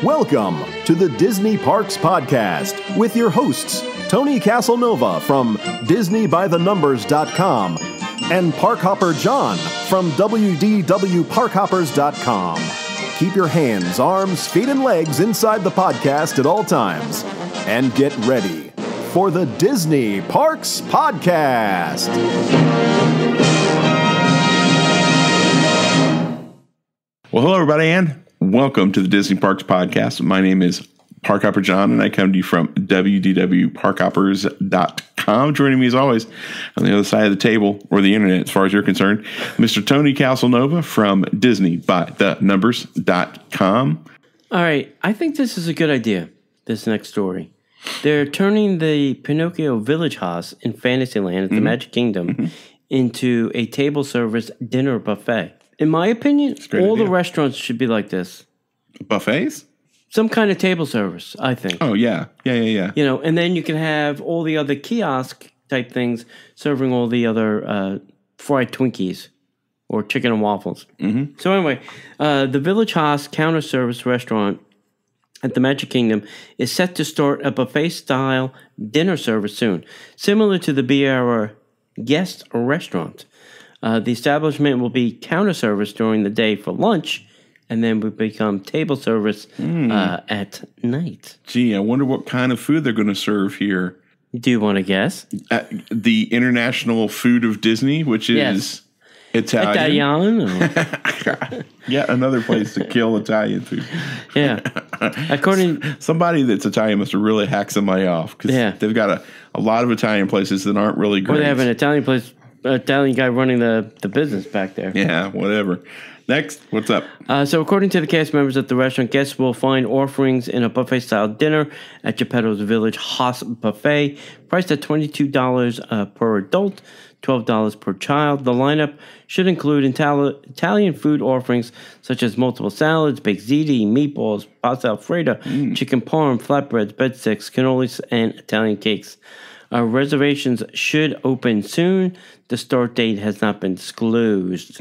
Welcome to the Disney Parks Podcast with your hosts, Tony Caselnova from DisneyByTheNumbers.com and Parkhopper John from WDWParkhoppers.com. Keep your hands, arms, feet, and legs inside the podcast at all times. And get ready for the Disney Parks Podcast. Well, hello, everybody, and welcome to the Disney Parks Podcast. My name is Parkhopper John, and I come to you from WDWParkhoppers.com. Joining me, as always, on the other side of the table, or the internet, as far as you're concerned, Mr. Tony Caselnova from DisneyByTheNumbers.com. All right, I think this is a good idea, this next story. They're turning the Pinocchio Village Haus in Fantasyland at the Magic Kingdom into a table service dinner buffet. In my opinion, all the restaurants should be like this. Buffets? Some kind of table service, I think. Oh, yeah. Yeah. You know, and then you can have all the other kiosk type things serving all the other fried Twinkies or chicken and waffles. Mm-hmm. So anyway, the Village Haus counter service restaurant at the Magic Kingdom is set to start a buffet-style dinner service soon, similar to the Biera guest restaurant. The establishment will be counter service during the day for lunch, and then will become table service at night. Gee, I wonder what kind of food they're going to serve here. Do you want to guess? The international food of Disney, which is Italian. Yeah, another place to kill Italian food. Yeah. Somebody that's Italian must have really hacked somebody off, because they've got a lot of Italian places that aren't really great. Or they have an Italian guy running the business back there. Yeah, whatever. Next, what's up? So according to the cast members at the restaurant, guests will find offerings in a buffet-style dinner at Geppetto's Village Haus Buffet, priced at $22 per adult, $12 per child. The lineup should include Italian food offerings such as multiple salads, baked ziti, meatballs, pasta alfredo, chicken parm, flatbreads, breadsticks, cannolis, and Italian cakes. Reservations should open soon. The start date has not been disclosed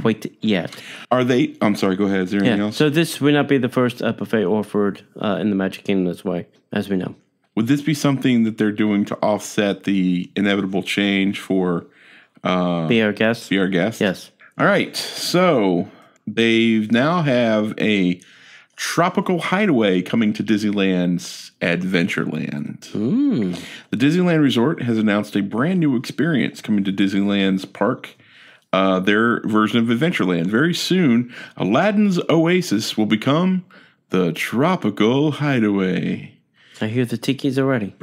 quite yet. I'm sorry, go ahead. Is there anything else? So this would not be the first buffet offered in the Magic Kingdom this way, as we know. Would this be something that they're doing to offset the inevitable change for Be Our Guest? Be Our Guest? Yes. All right. So they now have a tropical hideaway coming to Disneyland's Adventureland. The Disneyland Resort has announced a brand new experience coming to Disneyland's park, their version of Adventureland. Very soon, Aladdin's Oasis will become the tropical hideaway. I hear the tikis already.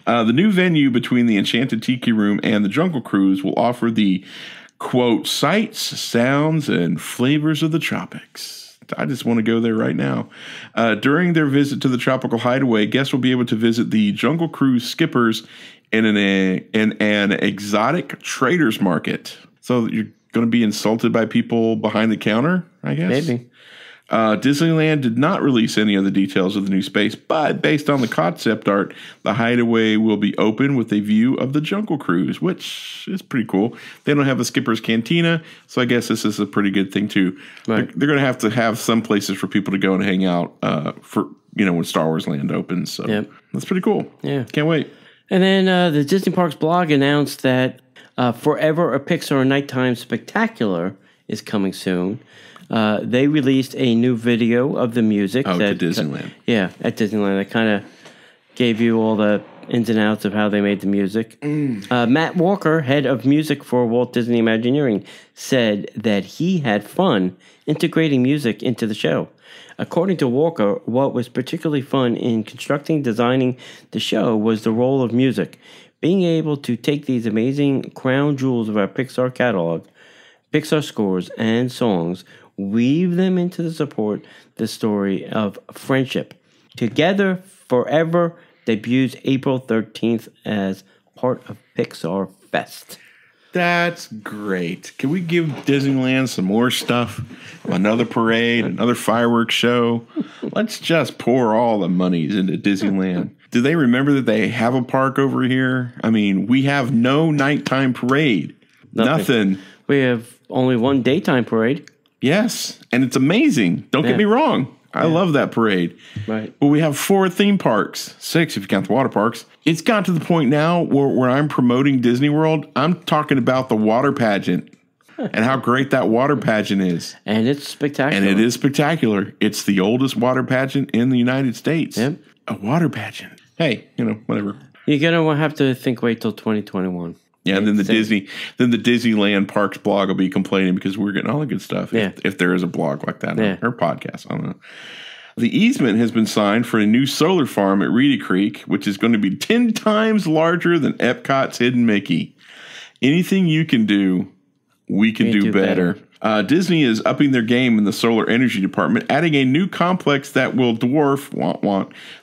The new venue between the Enchanted Tiki Room and the Jungle Cruise will offer the, quote, sights, sounds, and flavors of the tropics. I just want to go there right now. During their visit to the Tropical Hideaway, guests will be able to visit the Jungle Cruise skippers in an exotic traders market. So you're going to be insulted by people behind the counter, I guess? Maybe. Disneyland did not release any of the details of the new space, but based on the concept art, the hideaway will be open with a view of the Jungle Cruise, which is pretty cool. They don't have a skipper's cantina, so I guess this is a pretty good thing too. Right. They're going to have some places for people to go and hang out for when Star Wars Land opens. So that's pretty cool. Yeah, can't wait. And then the Disney Parks blog announced that Forever a Pixar Nighttime Spectacular is coming soon. They released a new video of the music. To Disneyland. At Disneyland. That kind of gave you all the ins and outs of how they made the music. Matt Walker, head of music for Walt Disney Imagineering, said that he had fun integrating music into the show. According to Walker, what was particularly fun in designing the show was the role of music. Being able to take these amazing crown jewels of our Pixar catalog, Pixar scores, and songs, weave them into the story of friendship. Together Forever debuts April 13th as part of Pixar Fest. That's great. Can we give Disneyland some more stuff? Another parade, another fireworks show. Let's just pour all the monies into Disneyland. Do they remember that they have a park over here? I mean, we have no nighttime parade. Nothing. We have only one daytime parade. Yes, and it's amazing. Don't get me wrong. I love that parade. Right. But we have 4 theme parks, 6 if you count the water parks. It's got to the point now where I'm promoting Disney World. I'm talking about the water pageant and how great that water pageant is. And it's spectacular. And it is spectacular. It's the oldest water pageant in the United States. Yep. A water pageant. Hey, whatever. You're going to have to wait till 2021. Yeah, and then the Disneyland Parks blog will be complaining because we're getting all the good stuff. Yeah. If there is a blog like that or podcast, I don't know. The easement has been signed for a new solar farm at Reedy Creek, which is going to be 10 times larger than Epcot's Hidden Mickey. Anything you can do, we can do better. Disney is upping their game in the solar energy department, adding a new complex that will dwarf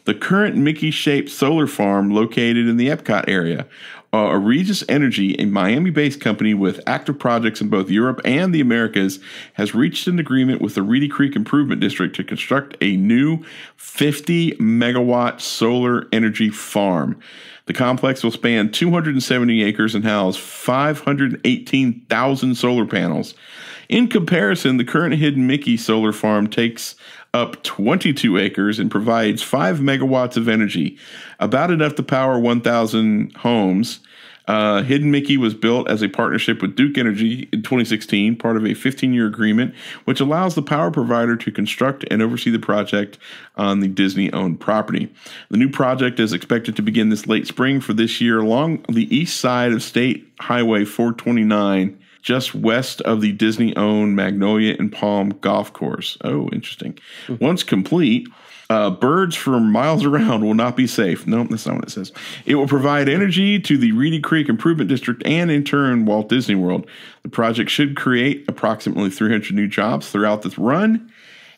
the current Mickey-shaped solar farm located in the Epcot area. Regis Energy, a Miami-based company with active projects in both Europe and the Americas, has reached an agreement with the Reedy Creek Improvement District to construct a new 50-megawatt solar energy farm. The complex will span 270 acres and house 518,000 solar panels. In comparison, the current Hidden Mickey solar farm takes up 22 acres and provides 5 megawatts of energy, about enough to power 1,000 homes. Hidden Mickey was built as a partnership with Duke Energy in 2016, part of a 15-year agreement, which allows the power provider to construct and oversee the project on the Disney-owned property. The new project is expected to begin this late spring for this year along the east side of State Highway 429, just west of the Disney-owned Magnolia and Palm Golf Course. Oh, interesting. Once complete, birds for miles around will not be safe. No, that's not what it says. It will provide energy to the Reedy Creek Improvement District and, in turn, Walt Disney World. The project should create approximately 300 new jobs throughout this run.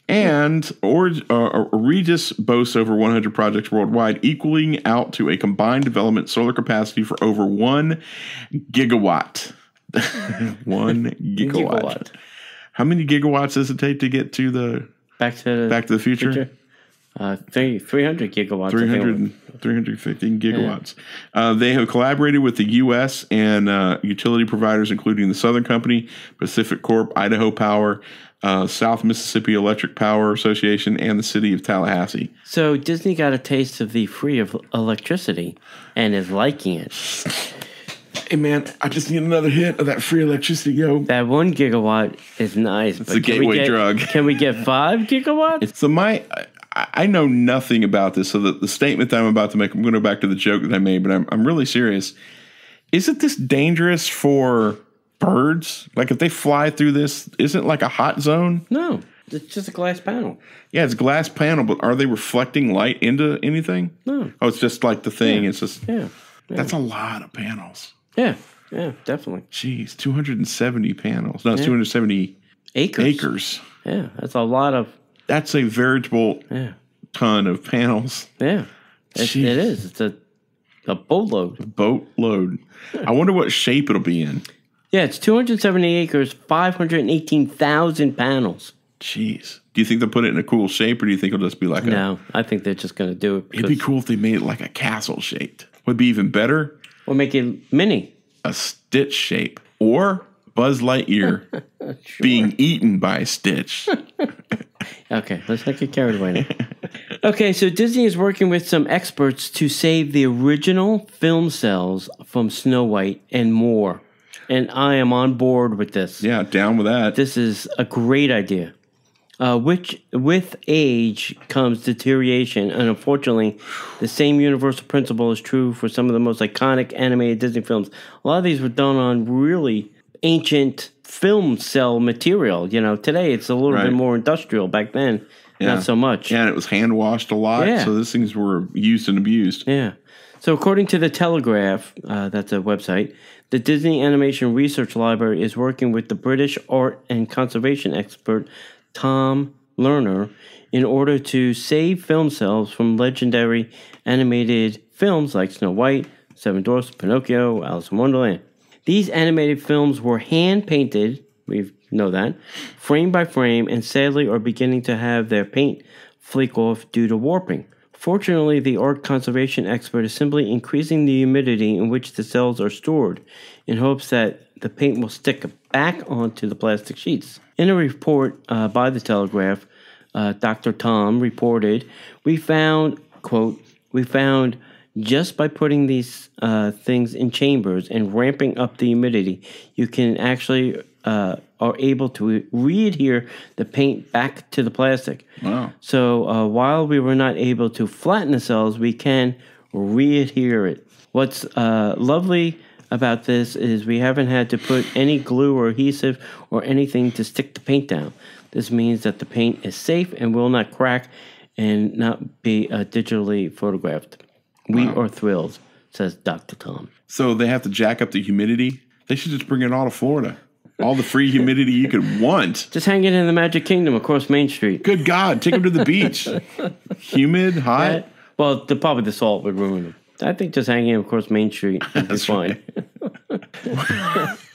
And Regis boasts over 100 projects worldwide, equaling out to a combined development solar capacity for over 1 gigawatt. 1 gigawatt. How many gigawatts does it take to get to the Back to the Future? 300 gigawatts. 350 gigawatts. Yeah. They have collaborated with the U.S. and utility providers, including the Southern Company, Pacific Corp, Idaho Power, South Mississippi Electric Power Association, and the city of Tallahassee. So Disney got a taste of the free of electricity and is liking it. Hey, man, I just need another hit of that free electricity, yo. That 1 gigawatt is nice. It's a gateway drug. Can we get 5 gigawatts? So I know nothing about this, so the statement that I'm about to make, I'm going to go back to the joke that I made, but I'm really serious. Isn't this dangerous for birds? Like, if they fly through this, isn't it like a hot zone? No, it's just a glass panel. Yeah, it's a glass panel, but are they reflecting light into anything? No. Oh, it's just like the thing. Yeah. It's just... Yeah. That's a lot of panels. Yeah, definitely. Jeez, 270 panels. No, it's 270 acres. Yeah, that's a lot of... That's a veritable ton of panels. Yeah, it is. It's a boatload. Boatload. I wonder what shape it'll be in. Yeah, it's 270 acres, 518,000 panels. Jeez. Do you think they'll put it in a cool shape, or do you think it'll just be like No, I think they're just going to do it. It'd be cool if they made it like a castle shaped. Would be even better. Or make it mini. A Stitch shape. Or Buzz Lightyear being eaten by a Stitch. Okay, let's not get carried away now. Okay, so Disney is working with some experts to save the original film cells from Snow White and more. And I am on board with this. Yeah, down with that. This is a great idea. Which, with age comes deterioration, and unfortunately, the same universal principle is true for some of the most iconic animated Disney films. A lot of these were done on really ancient film cell material. Today it's a little bit more industrial. Back then, not so much. Yeah, and it was hand washed a lot, so these things were used and abused. Yeah. So according to the Telegraph, that's a website, the Disney Animation Research Library is working with the British art and conservation expert Tom Lerner in order to save film cells from legendary animated films like Snow White, Seven Dwarfs, Pinocchio, Alice in Wonderland. These animated films were hand-painted, we know that, frame by frame, and sadly are beginning to have their paint flake off due to warping. Fortunately, the art conservation expert is simply increasing the humidity in which the cells are stored in hopes that the paint will stick back onto the plastic sheets. In a report by the Telegraph, Dr. Tom reported, we found, quote, we found just by putting these things in chambers and ramping up the humidity, you can actually are able to re-adhere the paint back to the plastic. Wow. So while we were not able to flatten the cells, we can re-adhere it. What's lovely about this is we haven't had to put any glue or adhesive or anything to stick the paint down. This means that the paint is safe and will not crack and not be digitally photographed. We are thrilled, says Dr. Tom. So they have to jack up the humidity? They should just bring it all to Florida. All the free humidity you could want. Just hang it in the Magic Kingdom across Main Street. Good God, take them to the beach. Humid, hot. Right? Well, probably the salt would ruin them. I think just hanging them across Main Street would be fine.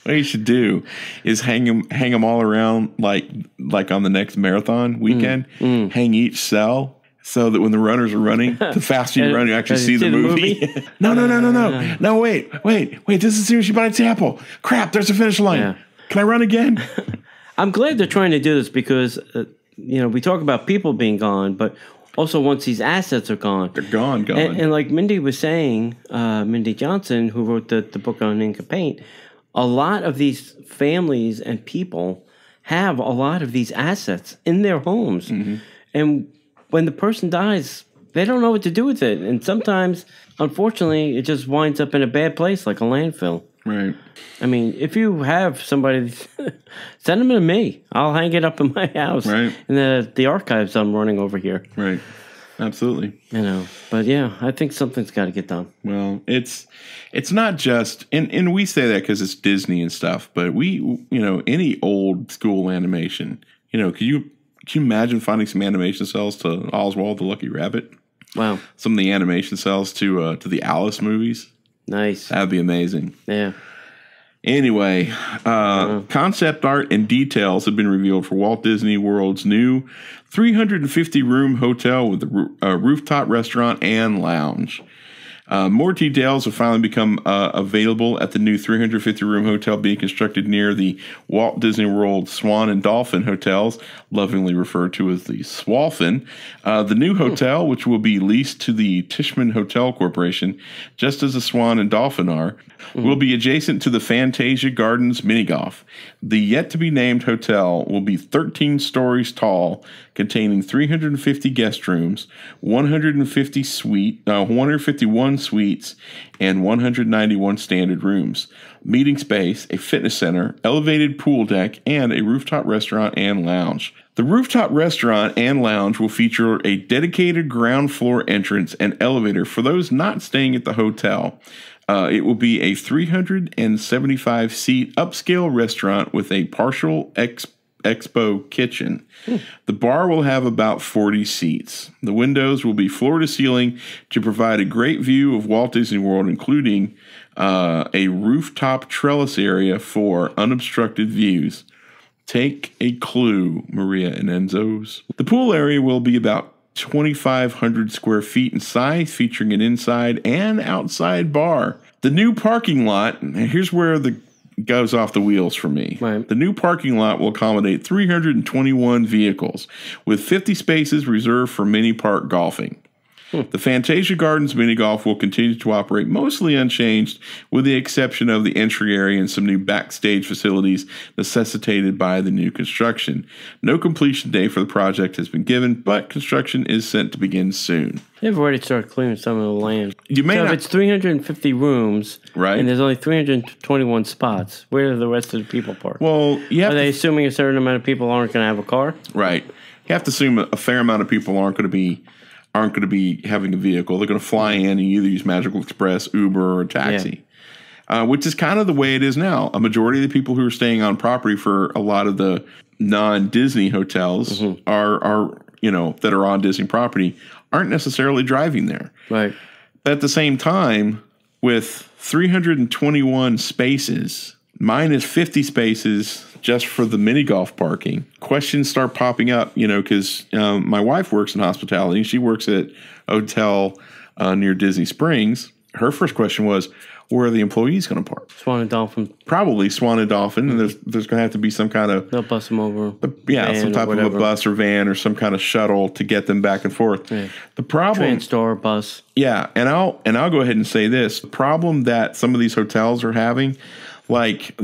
What you should do is hang them all around like on the next marathon weekend. Hang each cell so that when the runners are running, the faster you run, you actually see the movie. No, wait. This is seriously by example. Crap, there's a finish line. Yeah. Can I run again? I'm glad they're trying to do this because, we talk about people being gone, but also once these assets are gone. They're gone. And like Mindy was saying, Mindy Johnson, who wrote the book on Inca Paint, a lot of these families and people have a lot of these assets in their homes. Mm-hmm. And when the person dies, they don't know what to do with it. And sometimes, unfortunately, it just winds up in a bad place like a landfill. Right. I mean, if you have somebody, send them to me. I'll hang it up in my house. Right. In the archives I'm running over here. Right. Absolutely. But yeah, I think something's got to get done. Well, it's not just, and we say that because it's Disney and stuff, but any old school animation, could you imagine finding some animation cells to Oswald the Lucky Rabbit? Wow. Some of the animation cells to the Alice movies. Nice. That'd be amazing. Yeah. Anyway, concept art and details have been revealed for Walt Disney World's new 350-room hotel with a rooftop restaurant and lounge. More details have finally become available at the new 350-room hotel being constructed near the Walt Disney World Swan and Dolphin hotels, lovingly referred to as the Swalphin. The new hotel, which will be leased to the Tishman Hotel Corporation, just as the Swan and Dolphin are, will be adjacent to the Fantasia Gardens mini golf. The yet-to-be-named hotel will be 13 stories tall, containing 350 guest rooms, 151 suites, and 191 standard rooms, meeting space, a fitness center, elevated pool deck, and a rooftop restaurant and lounge. The rooftop restaurant and lounge will feature a dedicated ground floor entrance and elevator for those not staying at the hotel. It will be a 375-seat upscale restaurant with a partial expo kitchen. The bar will have about 40 seats. The windows will be floor to ceiling to provide a great view of Walt Disney World, including a rooftop trellis area for unobstructed views. Take a clue, Maria and Enzo's. The pool area will be about 2,500 square feet in size, featuring an inside and outside bar. The new parking lot, and here's where the goes off the wheels for me. Right. The new parking lot will accommodate 321 vehicles, with 50 spaces reserved for mini park golfing. The Fantasia Gardens mini golf will continue to operate mostly unchanged, with the exception of the entry area and some new backstage facilities necessitated by the new construction. No completion date for the project has been given, but construction is set to begin soon. They've already started clearing some of the land. If it's 350 rooms, right, and there's only 321 spots, where do the rest of the people park? Well, are they assuming a certain amount of people aren't going to have a car? Right. You have to assume a fair amount of people aren't going to be having a vehicle. They're going to fly in and either use Magical Express, Uber, or a taxi, which is kind of the way it is now. A majority of the people who are staying on property for a lot of the non-Disney hotels are that are on Disney property aren't necessarily driving there. Right. But at the same time, with 321 spaces, minus 50 spaces just for the mini golf parking, questions start popping up, because my wife works in hospitality. She works at a hotel near Disney Springs. Her first question was, where are the employees going to park? Swan and Dolphin. Probably Swan and Dolphin, and there's going to have to be some kind of They'll bus them over. Some type of a bus or van or some kind of shuttle to get them back and forth. Yeah. The problem, Transtar bus. yeah, and I'll go ahead and say this: the problem that some of these hotels are having, like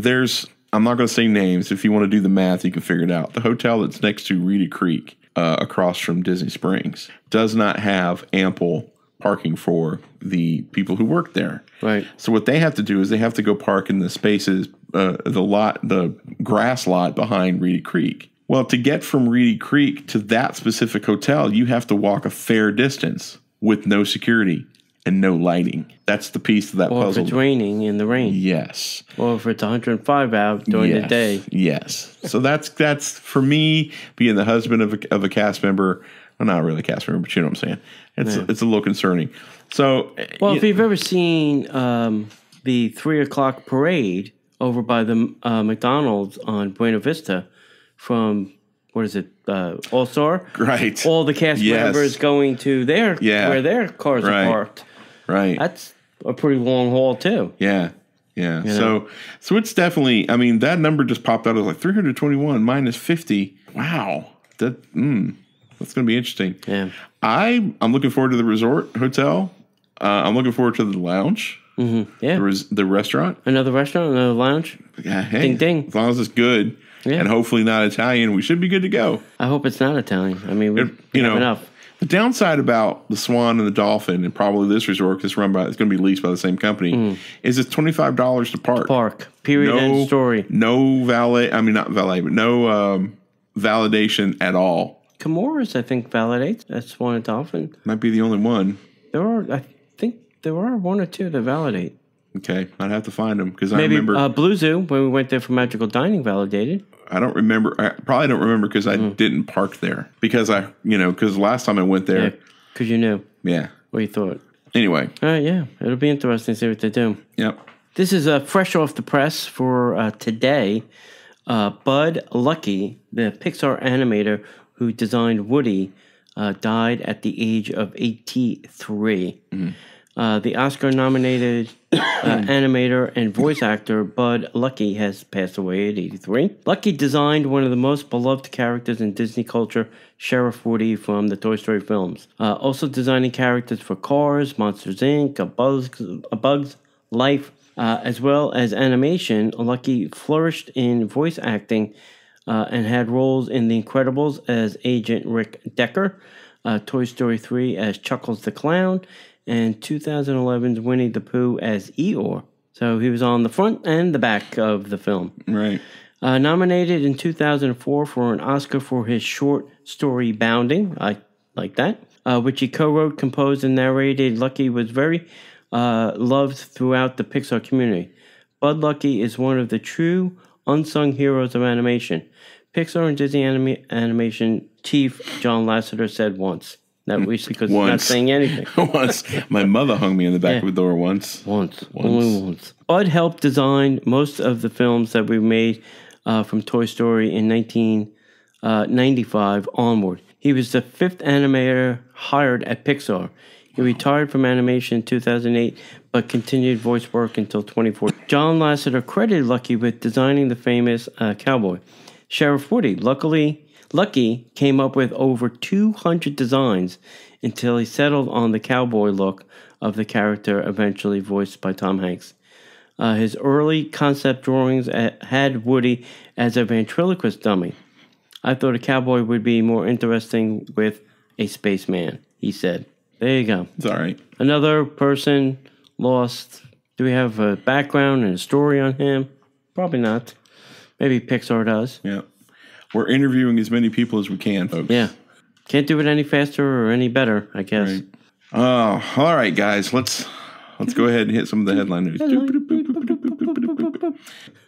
I'm not going to say names. If you want to do the math, you can figure it out. The hotel that's next to Reedy Creek, across from Disney Springs, does not have ample parking for the people who work there. Right. So what they have to do is they have to go park in the spaces, the grass lot behind Reedy Creek. Well, to get from Reedy Creek to that specific hotel, you have to walk a fair distance with no security and no lighting. That's the piece of that puzzle. Or if it's raining in the rain. Yes. Or if it's 105 out during the day. Yes. So that's for me, being the husband of a cast member. Well, not really a cast member, but you know what I'm saying. It's a little concerning. So, if you've ever seen the 3 o'clock parade over by the McDonald's on Buena Vista from, what is it, All-Star? Right. All the cast members going to where their cars are parked. Right. That's a pretty long haul, too. Yeah. Yeah. So it's definitely, I mean, that number just popped out as like 321 minus 50. Wow. That's going to be interesting. Yeah. I'm looking forward to the resort hotel. I'm looking forward to the lounge. Mm-hmm. Yeah. The restaurant. Another restaurant, another lounge. Yeah. Hey, ding, ding. As long as it's good and hopefully not Italian, we should be good to go. I hope it's not Italian. I mean, we have enough. The downside about the Swan and the Dolphin, and probably this resort, because it's going to be leased by the same company, is it's $25 to park. Period. End story. No valet. I mean, not valet, but no validation at all. Camorra's, I think, validates. That's Swan and Dolphin. Might be the only one. I think there are one or two that validate. Okay, I'd have to find them because I remember Blue Zoo when we went there for Magical Dining validated. I don't remember. I probably don't remember because I didn't park there because because last time I went there, because you knew. Yeah, what you thought. Anyway, it'll be interesting to see what they do. Yep. This is fresh off the press for today. Bud Luckey, the Pixar animator who designed Woody, died at the age of 83. The Oscar-nominated animator and voice actor Bud Luckey has passed away at 83. Luckey designed one of the most beloved characters in Disney culture, Sheriff Woody from the Toy Story films. Also designing characters for Cars, Monsters, Inc., A Bug's Life, as well as animation. Luckey flourished in voice acting and had roles in The Incredibles as Agent Rick Decker, Toy Story 3 as Chuckles the Clown, and 2011's Winnie the Pooh as Eeyore. So he was on the front and the back of the film. Right. Nominated in 2004 for an Oscar for his short story Bounding. I like that. Which he co-wrote, composed, and narrated. Luckey was very loved throughout the Pixar community. Bud Luckey is one of the true unsung heroes of animation. Pixar and Disney animation chief John Lasseter said once. That we because he's not saying anything. Once. My mother hung me in the back of the door once. Only once. Bud helped design most of the films that we made from Toy Story in 1995 onward. He was the 5th animator hired at Pixar. He retired from animation in 2008, but continued voice work until 2014. John Lasseter credited Luckey with designing the famous cowboy, Sheriff Woody. Luckey came up with over 200 designs until he settled on the cowboy look of the character, eventually voiced by Tom Hanks. His early concept drawings had Woody as a ventriloquist dummy. I thought a cowboy would be more interesting with a spaceman, he said. There you go. It's all right. Another person lost. Do we have a background and a story on him? Probably not. Maybe Pixar does. Yeah. We're interviewing as many people as we can, folks. Yeah. Can't do it any faster or any better, I guess. Right. Oh, all right, guys. Let's go ahead and hit some of the headline news.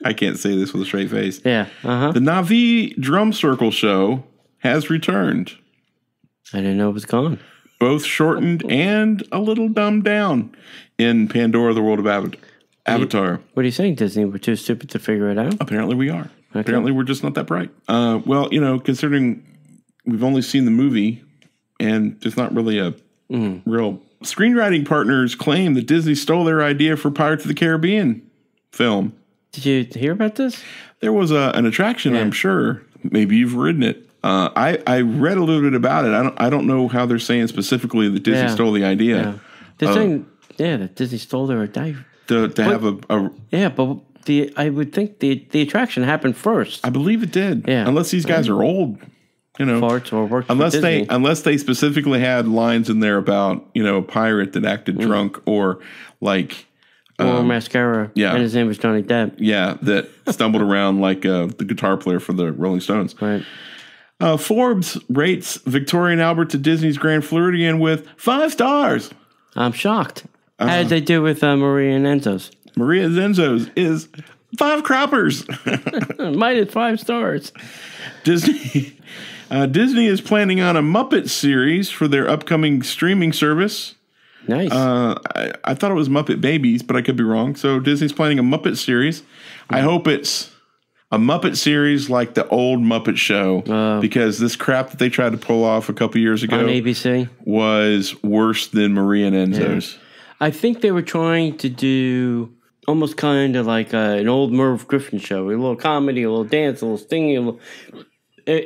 I can't say this with a straight face. Yeah. The Na'vi Drum Circle show has returned. I didn't know it was gone. Both shortened and a little dumbed down in Pandora: The World of Avatar. What are you saying, Disney? We're too stupid to figure it out? Apparently we are. Okay. Apparently we're just not that bright. Well, considering we've only seen the movie and there's not really a real screenwriting partners claim that Disney stole their idea for Pirates of the Caribbean film. Did you hear about this? There was an attraction, I'm sure. Maybe you've ridden it. I read a little bit about it. I don't know how they're saying specifically that Disney stole the idea. Yeah. They're saying, that Disney stole their idea. To have a yeah, but I would think the attraction happened first. I believe it did. Yeah. Unless these guys are old, farts or worked unless for Disney. unless they specifically had lines in there about a pirate that acted drunk or like or mascara. Yeah. And his name was Johnny Depp. Yeah, that stumbled around like the guitar player for the Rolling Stones. Right. Forbes rates Victoria and Albert to Disney's Grand Floridian with 5 stars. I'm shocked. How did they do with Maria and Enzo's? Maria Zenzo's is 5 croppers. Mine is 5 stars. Disney is planning on a Muppet series for their upcoming streaming service. Nice. I thought it was Muppet Babies, but I could be wrong. So Disney's planning a Muppet series. I hope it's a Muppet series like the old Muppet Show, because this crap that they tried to pull off a couple years ago on ABC was worse than Maria and Enzo's. Yeah. I think they were trying to do almost kind of like an old Merv Griffin show, a little comedy, a little dance, a little singing,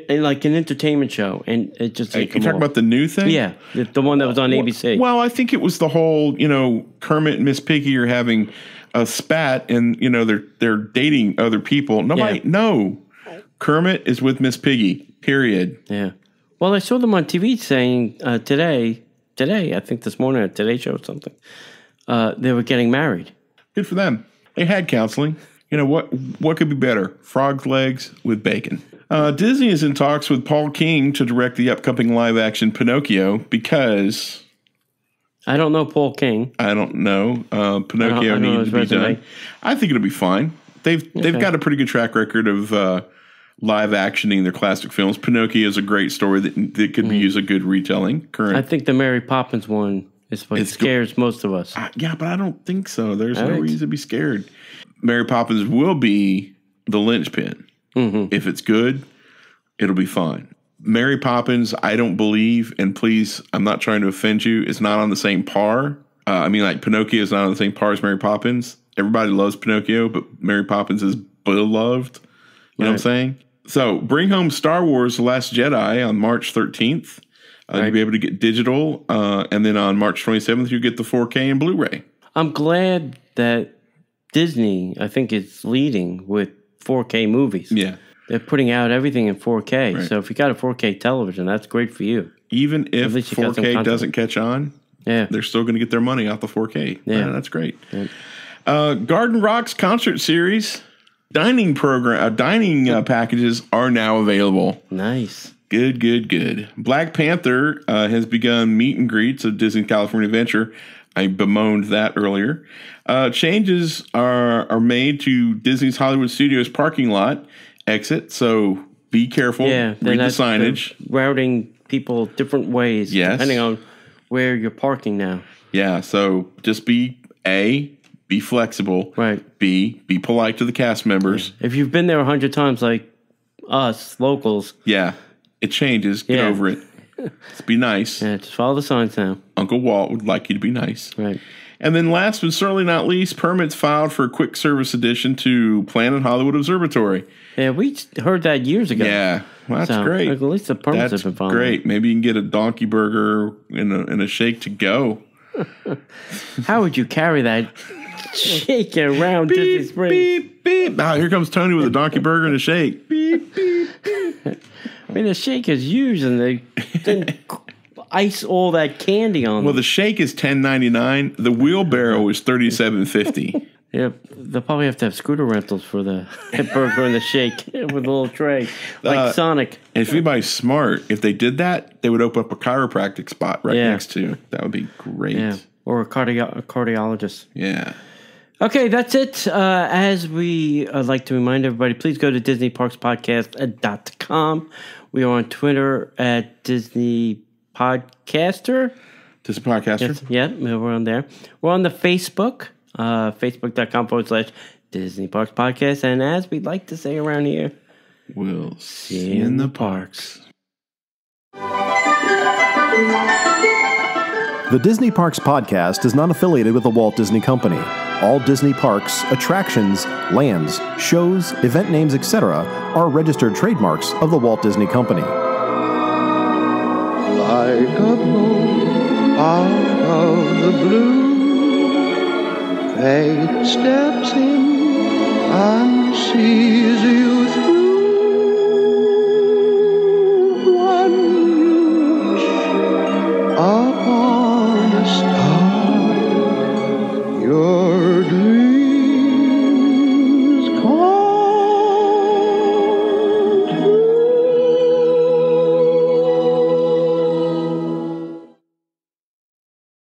like an entertainment show, and it just you talking about the new thing? Yeah, the one that was on ABC. Well, I think it was the whole, Kermit and Miss Piggy are having a spat, and they're dating other people. No, Kermit is with Miss Piggy. Period. Yeah. Well, I saw them on TV saying today, I think this morning at Today Show or something, they were getting married. Good for them. They had counseling. What could be better? Frog's legs with bacon. Disney is in talks with Paul King to direct the upcoming live-action Pinocchio because... I don't know Paul King. I don't know. Pinocchio needs to be done. I think it'll be fine. They've got a pretty good track record of live-actioning their classic films. Pinocchio is a great story that could be used a good retelling. I think the Mary Poppins one is what scares most of us. Yeah, but I don't think so. There's no reason to be scared. Mary Poppins will be the linchpin. Mm-hmm. If it's good, it'll be fine. Mary Poppins, I don't believe, and please, I'm not trying to offend you, is not on the same par. Like Pinocchio is not on the same par as Mary Poppins. Everybody loves Pinocchio, but Mary Poppins is beloved. You know what I'm saying? So bring home Star Wars The Last Jedi on March 13th. You'll be able to get digital. And then on March 27th, you get the 4K and Blu-ray. I'm glad that Disney, I think, is leading with 4K movies. Yeah. They're putting out everything in 4K. Right. So if you got a 4K television, that's great for you. Even if 4K doesn't catch on, they're still going to get their money out the 4K. Yeah. That's great. Yeah. Garden Rocks concert series, dining packages are now available. Nice. Good. Black Panther has begun meet and greets of Disney California Adventure. I bemoaned that earlier. Changes are made to Disney's Hollywood Studios parking lot exit, so be careful. Yeah, read the signage. Routing people different ways depending on where you're parking now. Yeah, so just be flexible. Right. Be polite to the cast members. Yeah. If you've been there 100 times like us, locals. Yeah, it changes. Get over it. Just be nice. Yeah, just follow the signs now. Uncle Walt would like you to be nice. Right. And then last but certainly not least, permits filed for a quick service addition to Planet Hollywood Observatory. Yeah, we heard that years ago. Yeah, well, that's great. At least the permits have been filed. Great. Maybe you can get a donkey burger and a shake to go. How would you carry that shake around Disney Springs? Beep, beep. Now, here comes Tony with a donkey burger and a shake. Beep, beep, beep. I mean, the shake is used, and they then ice all that candy on. Well, the shake is $10.99. The wheelbarrow is $37.50. Yeah, they'll probably have to have scooter rentals for the burger and the shake with a little tray, like Sonic. And if anybody's smart, if they did that, they would open up a chiropractic spot right next to. That would be great. Yeah, or a cardiologist. Yeah. Okay, that's it. As we like to remind everybody, please go to DisneyParksPodcast.com. We are on Twitter at Disney Podcaster. Disney Podcaster? Yes, we're on there. We're on the Facebook, Facebook.com/Disney Parks Podcast. And as we like to say around here, we'll see you in the parks. The Disney Parks podcast is not affiliated with the Walt Disney Company. All Disney parks, attractions, lands, shows, event names, etc. are registered trademarks of the Walt Disney Company. Like a boat out of the blue, fate steps in and sees you through.